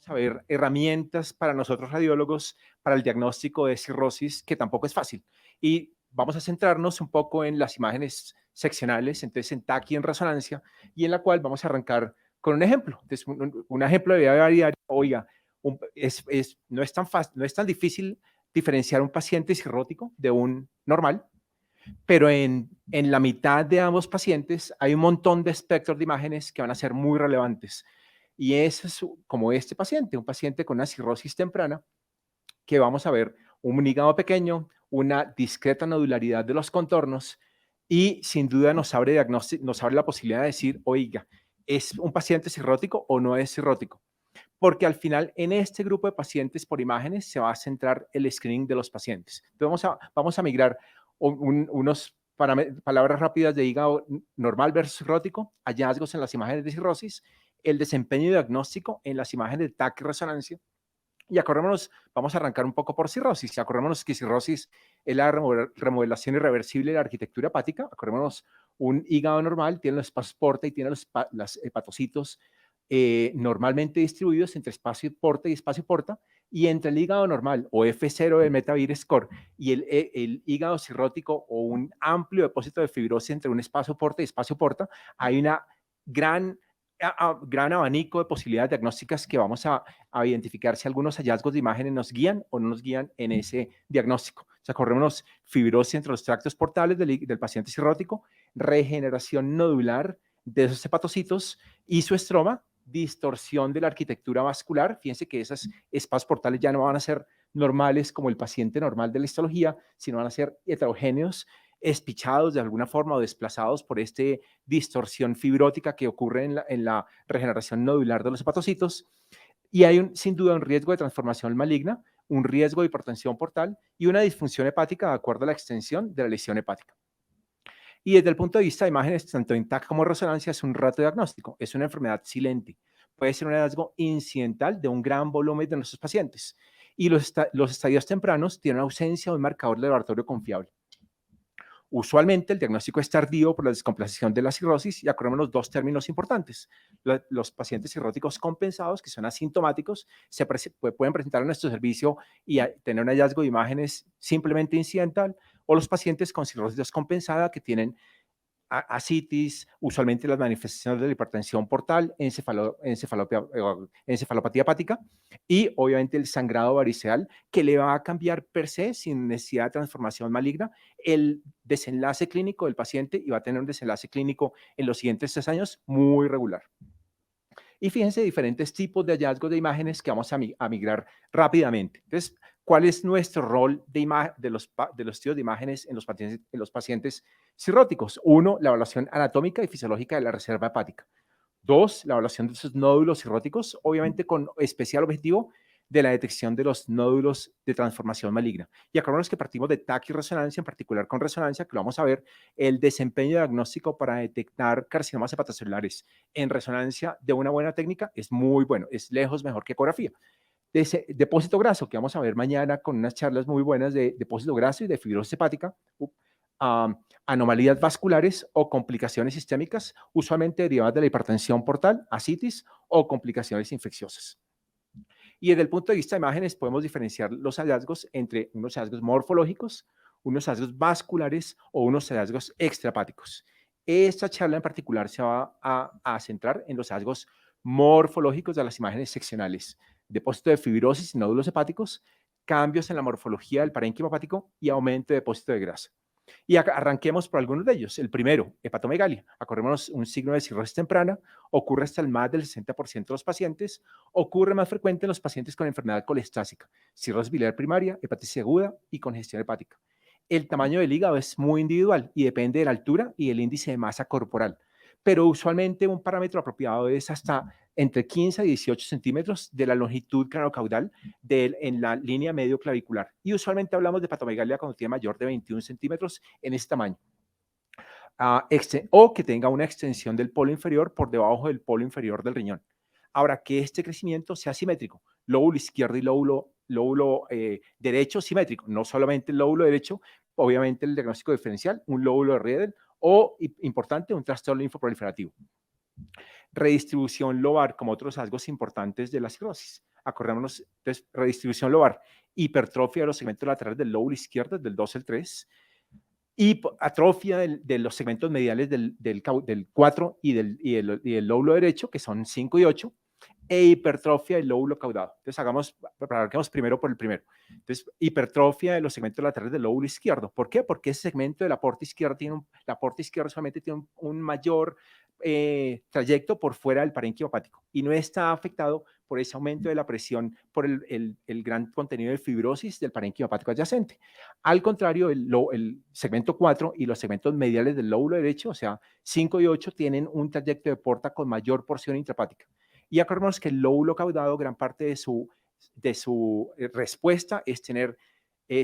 a ver herramientas para nosotros radiólogos para el diagnóstico de cirrosis, que tampoco es fácil. Y vamos a centrarnos un poco en las imágenes seccionales, entonces en TAC y en resonancia, y en la cual vamos a arrancar con un ejemplo. Entonces, un ejemplo de vida diaria, oiga, no es tan fácil, no es tan difícil diferenciar un paciente cirrótico de un normal, pero en la mitad de ambos pacientes hay un montón de espectros de imágenes que van a ser muy relevantes. Y eso es como este paciente, un paciente con una cirrosis temprana, que vamos a ver un hígado pequeño, una discreta nodularidad de los contornos y sin duda nos abre la posibilidad de decir, oiga, ¿es un paciente cirrótico o no es cirrótico? Porque al final en este grupo de pacientes por imágenes se va a centrar el screening de los pacientes. Entonces vamos a migrar unos palabras rápidas de hígado normal versus cirrótico, hallazgos en las imágenes de cirrosis, el desempeño diagnóstico en las imágenes de TAC y resonancia. Y acordémonos, vamos a arrancar un poco por cirrosis. Y acordémonos que cirrosis es la remodelación irreversible de la arquitectura hepática. Acordémonos, un hígado normal tiene los espacios porta y tiene los hepatocitos normalmente distribuidos entre espacio porta y espacio porta, y entre el hígado normal o F0 del Metavir score y el hígado cirrótico o un amplio depósito de fibrosis entre un espacio porta y espacio porta, hay una gran gran abanico de posibilidades diagnósticas que vamos a identificar si algunos hallazgos de imágenes nos guían o no nos guían en ese diagnóstico. O sea, corremos fibrosis entre los tractos portales del paciente cirrótico, regeneración nodular de esos hepatocitos y su estroma, distorsión de la arquitectura vascular. Fíjense que esos espacios portales ya no van a ser normales como el paciente normal de la histología, sino van a ser heterogéneos, espichados de alguna forma o desplazados por esta distorsión fibrótica que ocurre en la regeneración nodular de los hepatocitos. Y hay sin duda un riesgo de transformación maligna, un riesgo de hipertensión portal y una disfunción hepática de acuerdo a la extensión de la lesión hepática. Y desde el punto de vista de imágenes, tanto en TAC como resonancia, es un rato diagnóstico, es una enfermedad silente. Puede ser un hallazgo incidental de un gran volumen de nuestros pacientes. Y los estadios tempranos tienen ausencia de un marcador de laboratorio confiable. Usualmente el diagnóstico es tardío por la descompensación de la cirrosis y acordemos los dos términos importantes. Los pacientes cirróticos compensados, que son asintomáticos, pueden presentar a nuestro servicio y tener un hallazgo de imágenes simplemente incidental, o los pacientes con cirrosis descompensada que tienen ascitis, usualmente las manifestaciones de la hipertensión portal, encefalopatía hepática y obviamente el sangrado variceal que le va a cambiar per se sin necesidad de transformación maligna el desenlace clínico del paciente y va a tener un desenlace clínico en los siguientes 3 años muy regular. Y fíjense diferentes tipos de hallazgos de imágenes que vamos a migrar rápidamente. Entonces, ¿cuál es nuestro rol de los estudios de imágenes en los pacientes cirróticos? Uno, la evaluación anatómica y fisiológica de la reserva hepática. Dos, la evaluación de esos nódulos cirróticos, obviamente con especial objetivo de la detección de los nódulos de transformación maligna. Y acordémonos que partimos de TAC y resonancia, en particular con resonancia, que lo vamos a ver, el desempeño diagnóstico para detectar carcinomas hepatocelulares en resonancia de una buena técnica es muy bueno, es lejos mejor que ecografía. Depósito graso, que vamos a ver mañana con unas charlas muy buenas de depósito graso y de fibrosis hepática, anomalías vasculares o complicaciones sistémicas, usualmente derivadas de la hipertensión portal, ascitis o complicaciones infecciosas. Y desde el punto de vista de imágenes podemos diferenciar los hallazgos entre unos hallazgos morfológicos, unos hallazgos vasculares o unos hallazgos extrahepáticos. Esta charla en particular se va a centrar en los hallazgos morfológicos de las imágenes seccionales, depósito de fibrosis y nódulos hepáticos, cambios en la morfología del parénquima hepático y aumento de depósito de grasa. Y arranquemos por algunos de ellos. El primero, hepatomegalia. Acordémonos, un signo de cirrosis temprana, ocurre hasta el más del 60% de los pacientes, ocurre más frecuente en los pacientes con enfermedad colestásica, cirrosis biliar primaria, hepatitis aguda y congestión hepática. El tamaño del hígado es muy individual y depende de la altura y el índice de masa corporal, pero usualmente un parámetro apropiado es hasta entre 15 y 18 centímetros de la longitud craneocaudal en la línea medio clavicular. Y usualmente hablamos de hepatomegalia cuando tiene mayor de 21 centímetros en ese tamaño. O que tenga una extensión del polo inferior por debajo del polo inferior del riñón. Ahora, que este crecimiento sea simétrico, lóbulo izquierdo y lóbulo derecho simétrico, no solamente el lóbulo derecho, obviamente el diagnóstico diferencial, un lóbulo de Riedel o, importante, un trastorno linfoproliferativo. Redistribución lobar como otros rasgos importantes de la cirrosis. Acordémonos, entonces, redistribución lobar, hipertrofia de los segmentos laterales del lóbulo izquierdo, del 2 al 3, y atrofia de los segmentos mediales del 4 y del lóbulo derecho, que son 5 y 8, e hipertrofia del lóbulo caudado. Entonces, arranquemos primero por el primero. Entonces, hipertrofia de los segmentos laterales del lóbulo izquierdo. ¿Por qué? Porque ese segmento de la porta izquierda la porta izquierda solamente tiene un mayor trayecto por fuera del parénquima hepático y no está afectado por ese aumento de la presión por el gran contenido de fibrosis del parénquima hepático adyacente. Al contrario, el segmento 4 y los segmentos mediales del lóbulo derecho, o sea, 5 y 8, tienen un trayecto de porta con mayor porción intrahepática. Y acordemos que el lóbulo caudado, gran parte de su respuesta es tener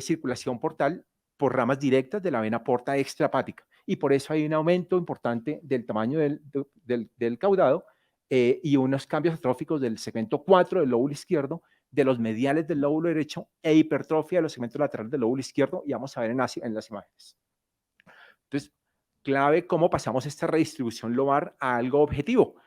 circulación portal por ramas directas de la vena porta extrahepática. Y por eso hay un aumento importante del tamaño del caudado y unos cambios atróficos del segmento 4 del lóbulo izquierdo, de los mediales del lóbulo derecho e hipertrofia de los segmentos laterales del lóbulo izquierdo, y vamos a ver en las imágenes. Entonces, clave cómo pasamos esta redistribución lobar a algo objetivo.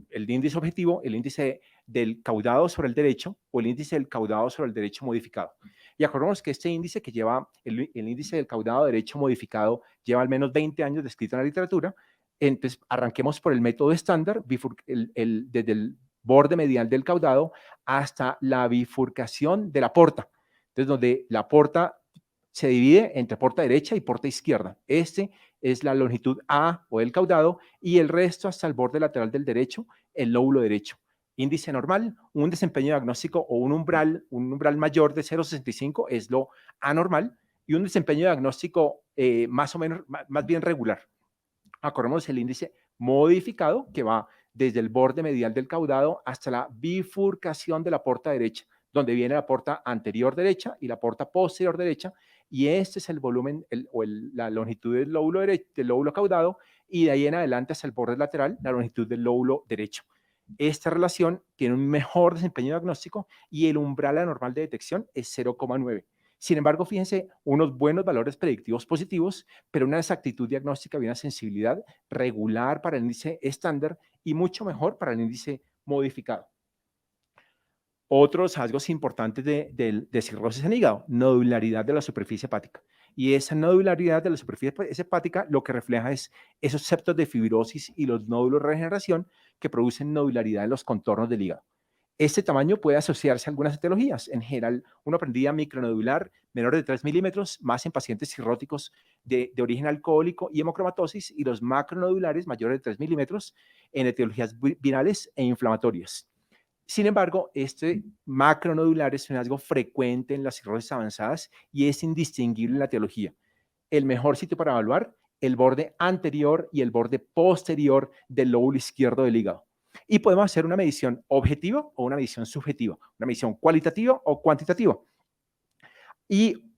El índice objetivo, el índice del caudado sobre el derecho o el índice del caudado sobre el derecho modificado. Y acordemos que este índice que lleva, el índice del caudado derecho modificado, lleva al menos 20 años descrito en la literatura. Entonces, arranquemos por el método estándar, desde el borde medial del caudado hasta la bifurcación de la porta. Entonces, donde la porta se divide entre porta derecha y porta izquierda. Este es la longitud A o el caudado y el resto hasta el borde lateral del derecho, el lóbulo derecho. Índice normal, un desempeño diagnóstico o un umbral mayor de 0,65 es lo anormal y un desempeño diagnóstico más o menos, más bien regular. Acordemos el índice modificado que va desde el borde medial del caudado hasta la bifurcación de la porta derecha, donde viene la porta anterior derecha y la porta posterior derecha, y este es el volumen la longitud del lóbulo caudado, y de ahí en adelante hasta el borde lateral, la longitud del lóbulo derecho. Esta relación tiene un mejor desempeño diagnóstico y el umbral anormal de detección es 0,9. Sin embargo, fíjense, unos buenos valores predictivos positivos, pero una exactitud diagnóstica y una sensibilidad regular para el índice estándar y mucho mejor para el índice modificado. Otros rasgos importantes de cirrosis en hígado, nodularidad de la superficie hepática. Y esa nodularidad de la superficie hepática lo que refleja es esos septos de fibrosis y los nódulos de regeneración que producen nodularidad en los contornos del hígado. Este tamaño puede asociarse a algunas etiologías. En general, uno aprendía micronodular menor de 3 milímetros, más en pacientes cirróticos de origen alcohólico y hemocromatosis, y los macronodulares mayores de 3 milímetros en etiologías virales e inflamatorias. Sin embargo, este macronodular es un hallazgo frecuente en las cirrosis avanzadas y es indistinguible en la etiología. El mejor sitio para evaluar, el borde anterior y el borde posterior del lóbulo izquierdo del hígado. Y podemos hacer una medición objetiva o una medición subjetiva, una medición cualitativa o cuantitativa. Y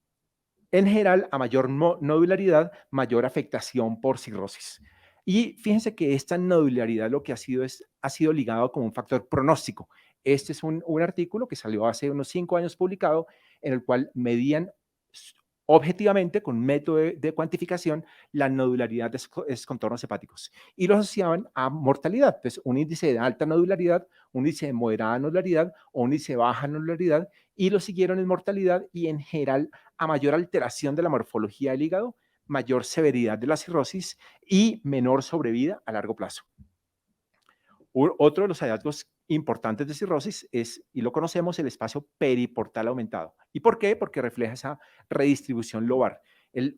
en general, a mayor nodularidad, mayor afectación por cirrosis. Y fíjense que esta nodularidad lo que ha sido ligado como un factor pronóstico. Este es un artículo que salió hace unos 5 años publicado, en el cual medían objetivamente, con un método de cuantificación, la nodularidad de esos contornos hepáticos y lo asociaban a mortalidad. Entonces, un índice de alta nodularidad, un índice de moderada nodularidad o un índice de baja nodularidad, y lo siguieron en mortalidad, y en general, a mayor alteración de la morfología del hígado, mayor severidad de la cirrosis y menor sobrevida a largo plazo. Otro de los hallazgos importantes de cirrosis es, y lo conocemos, el espacio periportal aumentado. ¿Y por qué? Porque refleja esa redistribución lobar.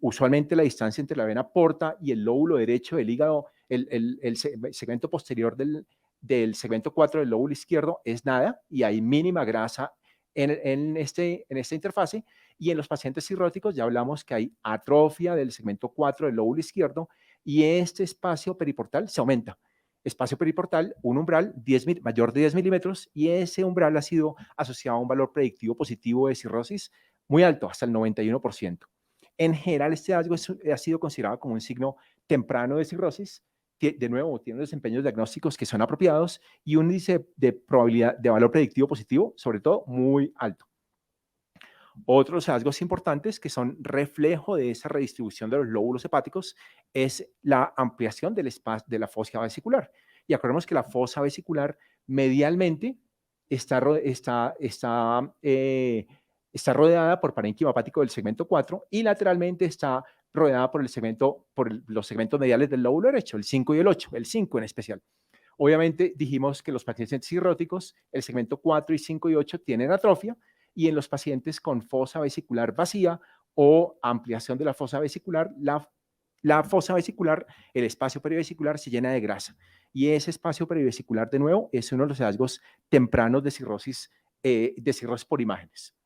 Usualmente la distancia entre la vena porta y el lóbulo derecho del hígado, el segmento posterior del segmento 4 del lóbulo izquierdo es nada, y hay mínima grasa en esta interfase. Y en los pacientes cirróticos ya hablamos que hay atrofia del segmento 4 del lóbulo izquierdo, y este espacio periportal se aumenta. Espacio periportal, un umbral mayor de 10 milímetros, y ese umbral ha sido asociado a un valor predictivo positivo de cirrosis muy alto, hasta el 91%. En general, este hallazgo ha sido considerado como un signo temprano de cirrosis. De nuevo, tiene desempeños diagnósticos que son apropiados y un índice de probabilidad de valor predictivo positivo, sobre todo, muy alto. Otros hallazgos importantes que son reflejo de esa redistribución de los lóbulos hepáticos es la ampliación del espacio de la fosa vesicular. Y acordemos que la fosa vesicular medialmente está, está rodeada por parénquima hepático del segmento 4 y lateralmente está rodeada por los segmentos mediales del lóbulo derecho, el 5 y el 8, el 5 en especial. Obviamente dijimos que los pacientes cirróticos, el segmento 4 y 5 y 8 tienen atrofia, y en los pacientes con fosa vesicular vacía o ampliación de la fosa vesicular, la fosa vesicular, el espacio perivesicular se llena de grasa. Y ese espacio perivesicular, de nuevo, es uno de los hallazgos tempranos de cirrosis por imágenes.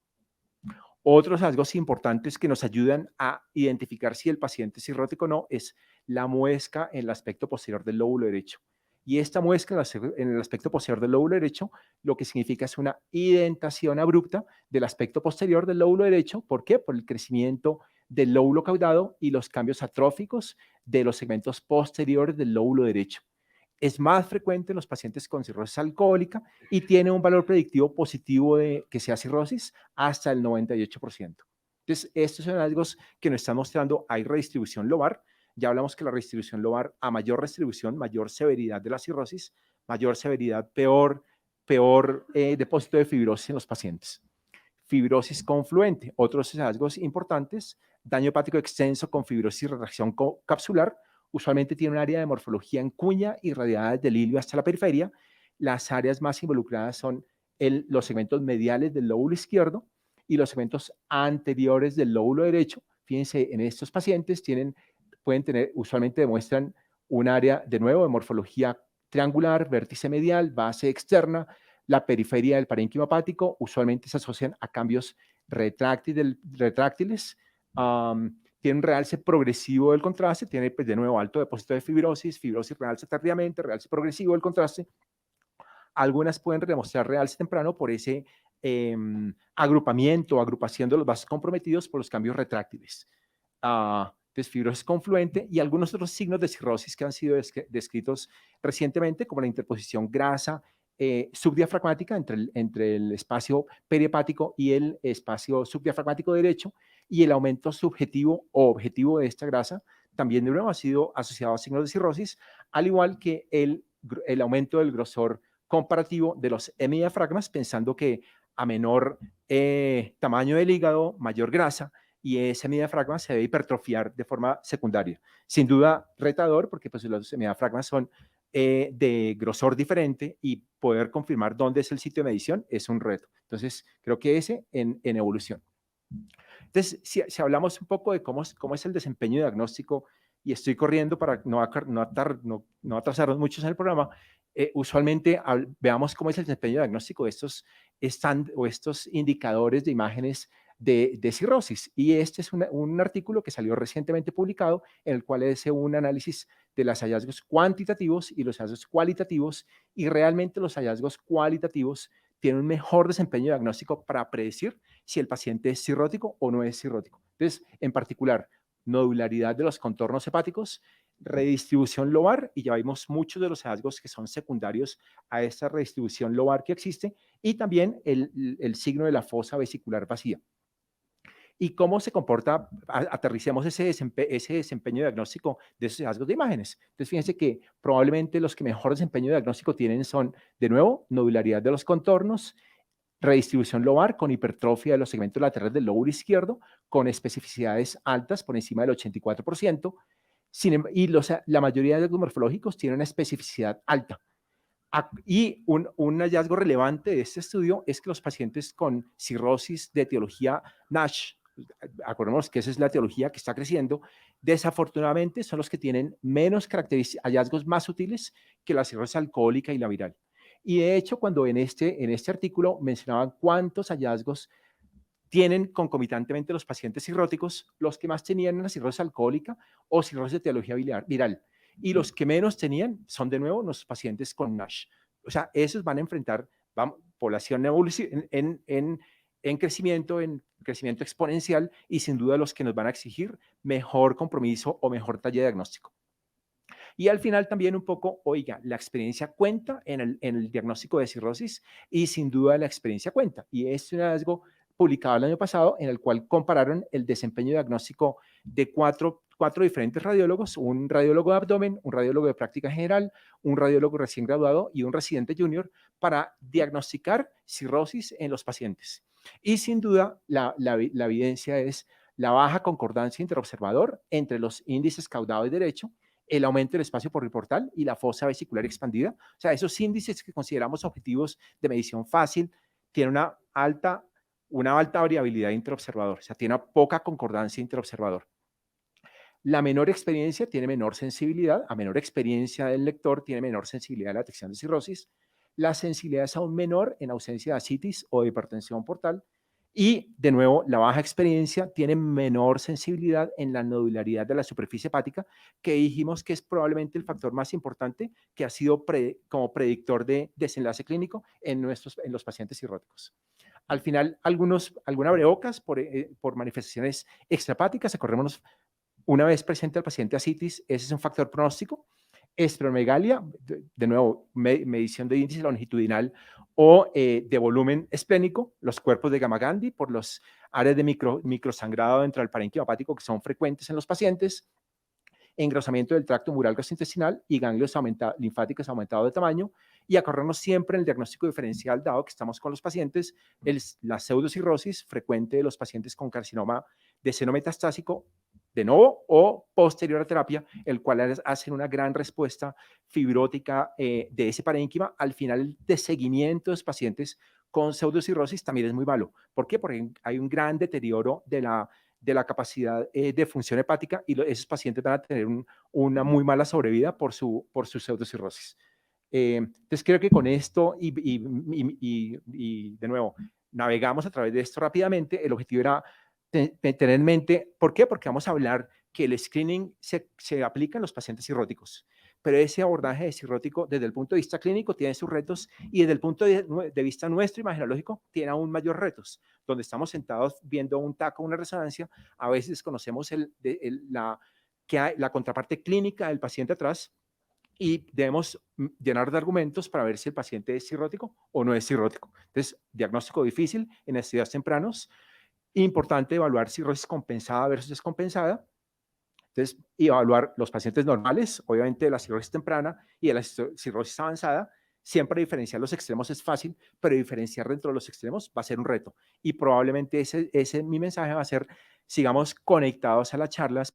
Otros hallazgos importantes que nos ayudan a identificar si el paciente es cirrótico o no es la muesca en el aspecto posterior del lóbulo derecho. Y esta muesca en el aspecto posterior del lóbulo derecho lo que significa es una indentación abrupta del aspecto posterior del lóbulo derecho. ¿Por qué? Por el crecimiento del lóbulo caudado y los cambios atróficos de los segmentos posteriores del lóbulo derecho. Es más frecuente en los pacientes con cirrosis alcohólica y tiene un valor predictivo positivo de que sea cirrosis hasta el 98%. Entonces, estos son hallazgos que nos están mostrando hay redistribución lobar. Ya hablamos que la redistribución lobar, a mayor redistribución, mayor severidad de la cirrosis, mayor severidad, peor depósito de fibrosis en los pacientes. Fibrosis confluente, otros hallazgos importantes, daño hepático extenso con fibrosis y retracción capsular, usualmente tiene un área de morfología en cuña irradiada desde el hilio hasta la periferia. Las áreas más involucradas son los segmentos mediales del lóbulo izquierdo y los segmentos anteriores del lóbulo derecho. Fíjense, en estos pacientes usualmente demuestran un área, de nuevo, de morfología triangular, vértice medial, base externa, la periferia del parénquima hepático, usualmente se asocian a cambios retráctiles. Tiene un realce progresivo del contraste, tiene pues, de nuevo alto depósito de fibrosis realce tardíamente, realce progresivo del contraste. Algunas pueden demostrar realce temprano por ese agrupamiento o agrupación de los vasos comprometidos por los cambios retráctiles. Entonces, fibrosis confluente y algunos otros signos de cirrosis que han sido descritos recientemente, como la interposición grasa subdiafragmática entre el espacio perihepático y el espacio subdiafragmático derecho, y el aumento subjetivo o objetivo de esta grasa también de nuevo ha sido asociado a signos de cirrosis, al igual que el aumento del grosor comparativo de los hemidiafragmas, pensando que a menor tamaño del hígado, mayor grasa, y ese hemidiafragma se debe hipertrofiar de forma secundaria. Sin duda retador, porque pues, los hemidiafragmas son de grosor diferente y poder confirmar dónde es el sitio de medición es un reto. Entonces, creo que ese en evolución. Entonces, si hablamos un poco de cómo es el desempeño diagnóstico, y estoy corriendo para no atrasarnos mucho en el programa, usualmente veamos cómo es el desempeño diagnóstico de estos indicadores de imágenes de cirrosis. Y este es un artículo que salió recientemente publicado en el cual hace un análisis de los hallazgos cuantitativos y los hallazgos cualitativos, y realmente los hallazgos cualitativos tienen un mejor desempeño diagnóstico para predecir si el paciente es cirrótico o no es cirrótico. Entonces, en particular, nodularidad de los contornos hepáticos, redistribución lobar, y ya vimos muchos de los hallazgos que son secundarios a esta redistribución lobar que existe, y también el signo de la fosa vesicular vacía. ¿Y cómo se comporta? Aterricemos ese desempeño diagnóstico de esos hallazgos de imágenes. Entonces, fíjense que probablemente los que mejor desempeño diagnóstico tienen son, de nuevo, nodularidad de los contornos, redistribución lobar con hipertrofia de los segmentos laterales del lóbulo izquierdo, con especificidades altas por encima del 84%, y la mayoría de los morfológicos tienen una especificidad alta. Y un hallazgo relevante de este estudio es que los pacientes con cirrosis de etiología NASH, acordémonos que esa es la etiología que está creciendo, desafortunadamente son los que tienen menos hallazgos más sutiles que la cirrosis alcohólica y la viral. Y de hecho, cuando en este artículo mencionaban cuántos hallazgos tienen concomitantemente los pacientes cirróticos, los que más tenían la cirrosis alcohólica o cirrosis de etiología viral. Y los que menos tenían son de nuevo los pacientes con NASH. O sea, esos van a enfrentar población en crecimiento exponencial, y sin duda los que nos van a exigir mejor compromiso o mejor talla de diagnóstico. Y al final también un poco, oiga, la experiencia cuenta en el diagnóstico de cirrosis, y sin duda la experiencia cuenta. Y es un hallazgo publicado el año pasado en el cual compararon el desempeño diagnóstico de cuatro 4 diferentes radiólogos, un radiólogo de abdomen, un radiólogo de práctica general, un radiólogo recién graduado y un residente junior para diagnosticar cirrosis en los pacientes. Y sin duda, la evidencia es la baja concordancia interobservador entre los índices caudado y derecho, el aumento del espacio portal y la fosa vesicular expandida. O sea, esos índices que consideramos objetivos de medición fácil tienen una alta variabilidad interobservador, o sea, tiene una poca concordancia interobservador. La menor experiencia tiene menor sensibilidad, a menor experiencia del lector tiene menor sensibilidad a la detección de cirrosis. La sensibilidad es aún menor en ausencia de ascitis o de hipertensión portal. Y, de nuevo, la baja experiencia tiene menor sensibilidad en la nodularidad de la superficie hepática, que dijimos que es probablemente el factor más importante que ha sido como predictor de desenlace clínico en los pacientes cirróticos. Al final, algunas abrebocas por manifestaciones extrahepáticas. Acordémonos, una vez presente al paciente ascitis, ese es un factor pronóstico. Esplenomegalia, de nuevo, medición de índice longitudinal o de volumen esplénico, los cuerpos de Gamma-Gandhi por los áreas de microsangrado dentro del parénquima hepático que son frecuentes en los pacientes, engrosamiento del tracto mural gastrointestinal y ganglios linfáticos aumentados de tamaño, y acordarnos siempre en el diagnóstico diferencial, dado que estamos con los pacientes, la pseudocirrosis frecuente de los pacientes con carcinoma de seno metastásico de nuevo o posterior a terapia, el cual hacen una gran respuesta fibrótica de ese parénquima. Al final, de seguimiento de los pacientes con pseudocirrosis también es muy malo. ¿Por qué? Porque hay un gran deterioro de la capacidad de función hepática y esos pacientes van a tener una muy mala sobrevida por su pseudocirrosis. Entonces, creo que con esto y de nuevo, navegamos a través de esto rápidamente. El objetivo era tener en mente, ¿por qué? Porque vamos a hablar que el screening se aplica en los pacientes cirróticos, pero ese abordaje de cirrótico desde el punto de vista clínico tiene sus retos y desde el punto de vista nuestro imagenológico tiene aún mayor retos, donde estamos sentados viendo un taco, una resonancia, a veces conocemos la contraparte clínica del paciente atrás y debemos llenar de argumentos para ver si el paciente es cirrótico o no es cirrótico. Entonces, diagnóstico difícil en estudios tempranos. Importante evaluar cirrosis compensada versus descompensada. Entonces, evaluar los pacientes normales, obviamente de la cirrosis temprana y de la cirrosis avanzada. Siempre diferenciar los extremos es fácil, pero diferenciar dentro de los extremos va a ser un reto. Y probablemente mi mensaje va a ser, sigamos conectados a las charlas